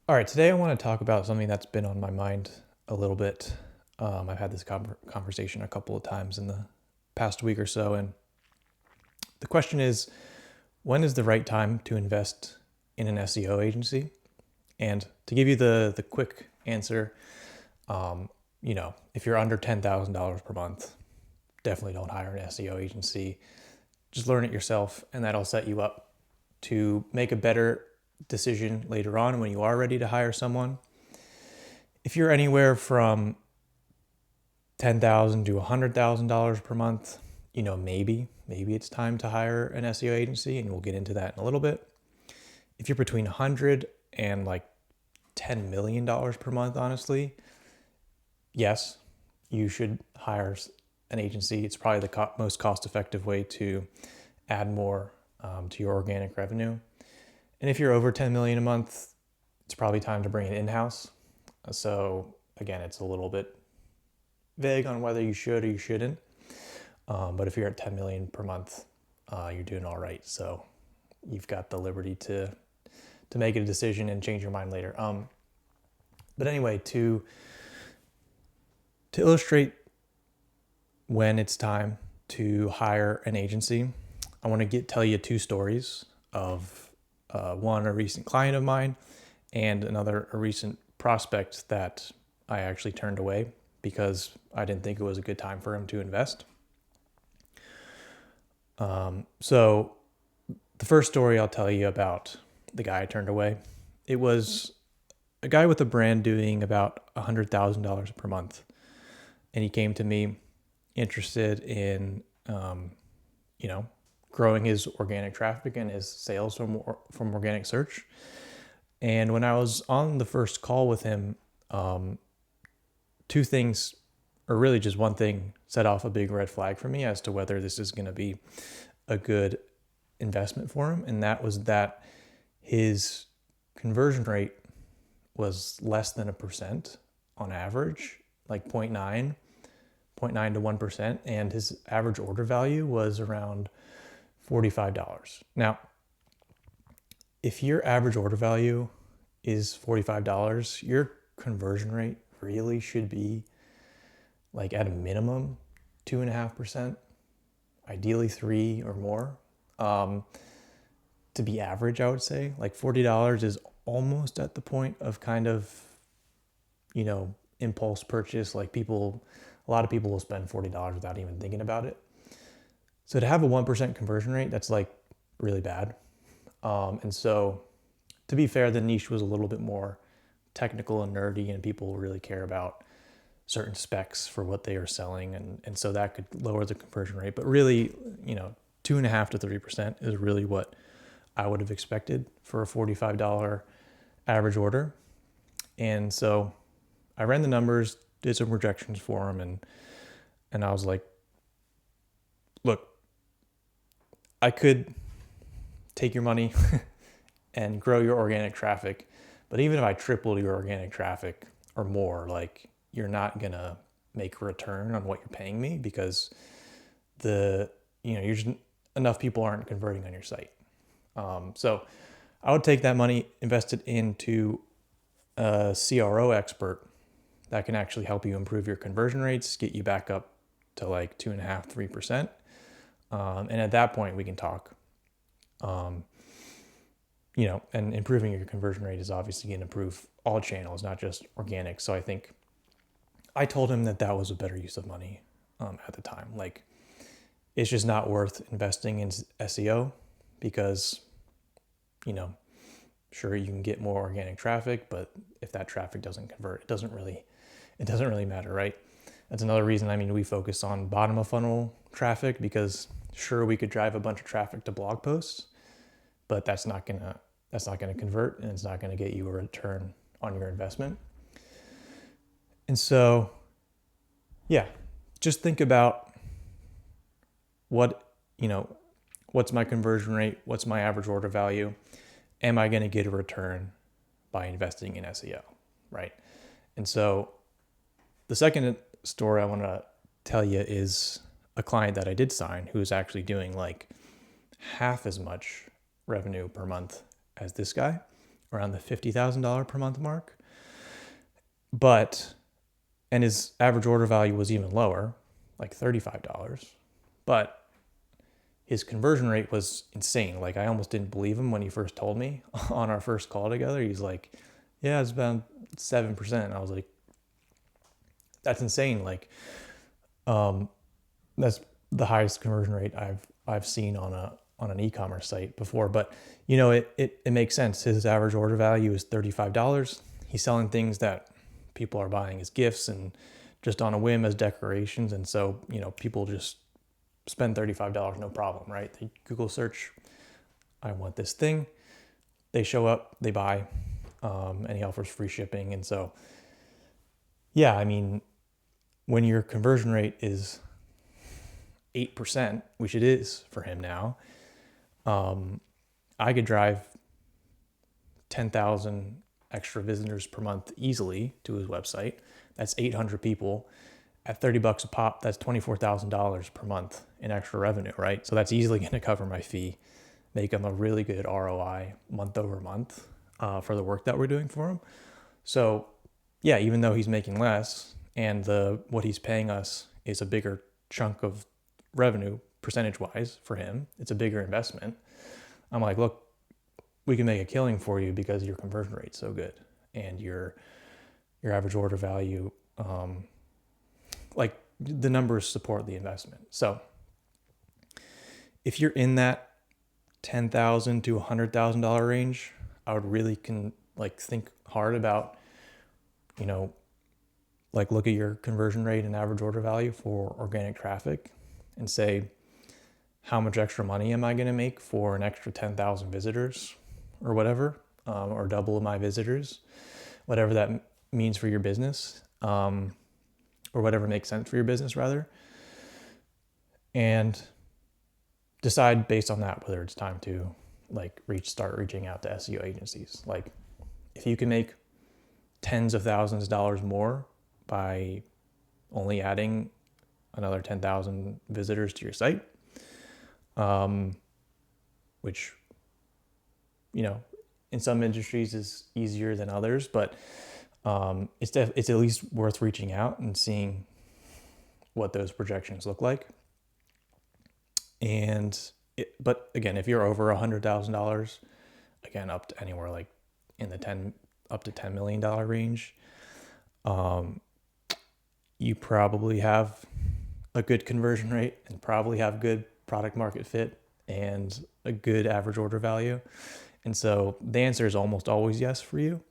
All right, today I want to talk about something that's been on my mind a little bit. I've had this conversation a couple of times in the past week or so, and the question is, when is the right time to invest in an SEO agency? And to give you the quick answer, if you're under $10,000 per month, definitely don't hire an SEO agency. Just learn it yourself, and that'll set you up to make a better decision later on when you are ready to hire someone. If you're anywhere from $10,000 to $100,000 per month, maybe it's time to hire an SEO agency, and we'll get into that in a little bit. If you're between 100 and like $10 million per month, honestly, yes, you should hire an agency. It's probably the most cost-effective way to add more to your organic revenue. And if you're over 10 million a month, it's probably time to bring it in-house. So again, it's a little bit vague on whether you should or you shouldn't. But if you're at 10 million per month, you're doing all right. So you've got the liberty to make a decision and change your mind later. But anyway, to illustrate when it's time to hire an agency, I want to tell you two stories of one, a recent client of mine, and another, a recent prospect that I actually turned away because I didn't think it was a good time for him to invest. So the first story I'll tell you about the guy I turned away. It was a guy with a brand doing about $100,000 per month. And he came to me interested in, growing his organic traffic and his sales from organic search. And when I was on the first call with him, two things, or really just one thing, set off a big red flag for me as to whether this is going to be a good investment for him. And that was that his conversion rate was less than 1% on average, like 0.9 to 1%. And his average order value was around $45. Now, if your average order value is $45, your conversion rate really should be like at a minimum 2.5%, ideally 3 or more. To be average, I would say like $40 is almost at the point of kind of, impulse purchase. Like a lot of people will spend $40 without even thinking about it. So to have a 1% conversion rate, that's like really bad. And so to be fair, the niche was a little bit more technical and nerdy, and people really care about certain specs for what they are selling. And so that could lower the conversion rate. But really, 2.5 to 3% is really what I would have expected for a $45 average order. And so I ran the numbers, did some projections for him, and I was like, look, I could take your money and grow your organic traffic, but even if I tripled your organic traffic or more, like, you're not gonna make a return on what you're paying me because enough people aren't converting on your site. So I would take that money, invest it into a CRO expert that can actually help you improve your conversion rates, get you back up to like 2.5, 3%. And at that point we can talk, and improving your conversion rate is obviously going to improve all channels, not just organic. So I think I told him that was a better use of money at the time. Like, it's just not worth investing in SEO because, sure, you can get more organic traffic, but if that traffic doesn't convert, it doesn't really matter, right? That's another reason, we focus on bottom of funnel traffic because sure, we could drive a bunch of traffic to blog posts, but that's not gonna convert, and it's not gonna get you a return on your investment. And so, yeah, just think about what's my conversion rate? What's my average order value? Am I gonna get a return by investing in SEO, right? And so the second story I want to tell you is a client that I did sign who is actually doing like half as much revenue per month as this guy. around the $50,000 per month mark. And his average order value was even lower, like $35. But his conversion rate was insane. Like, I almost didn't believe him when he first told me on our first call together. He's like, yeah, it's about 7%. I was like, that's insane. Like, that's the highest conversion rate I've seen on an e-commerce site before. But it makes sense. His average order value is $35. He's selling things that people are buying as gifts and just on a whim as decorations. And so, people just spend $35, no problem, right? They Google search, I want this thing. They show up, they buy, and he offers free shipping. And so, yeah, I mean, when your conversion rate is 8%, which it is for him now, I could drive 10,000 extra visitors per month easily to his website. That's 800 people at $30 a pop. That's $24,000 per month in extra revenue, right? So that's easily going to cover my fee, make him a really good ROI month over month for the work that we're doing for him. So yeah, even though he's making less and what he's paying us is a bigger chunk of revenue percentage wise for him, it's a bigger investment. I'm like, look, we can make a killing for you because your conversion rate's so good and your average order value, like the numbers support the investment. So if you're in that $10,000 to $100,000 range, I would really think hard about, look at your conversion rate and average order value for organic traffic and say, how much extra money am I going to make for an extra 10,000 visitors or whatever, or double my visitors, whatever that means for your business, or whatever makes sense for your business rather. And decide based on that whether it's time to start reaching out to SEO agencies. Like, if you can make tens of thousands of dollars more by only adding another 10,000 visitors to your site, which, in some industries is easier than others, but it's at least worth reaching out and seeing what those projections look like. But again, if you're over $100,000, again, up to anywhere like in the up to $10 million range, you probably have a good conversion rate and probably have good product market fit and a good average order value. And so the answer is almost always yes for you.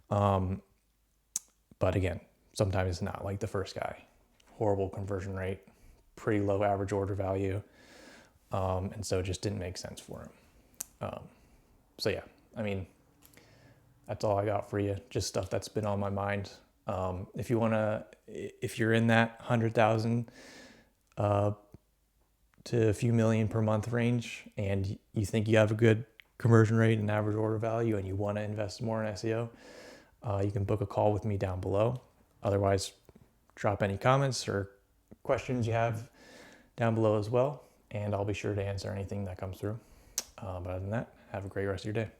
But again, sometimes it's not, like the first guy. Horrible conversion rate, pretty low average order value. And so it just didn't make sense for him. So yeah, I mean, that's all I got for you. Just stuff that's been on my mind. If you're in that 100,000 to a few million per month range and you think you have a good conversion rate and average order value and you want to invest more in SEO, you can book a call with me down below. Otherwise, drop any comments or questions you have down below as well, and I'll be sure to answer anything that comes through. But other than that, have a great rest of your day.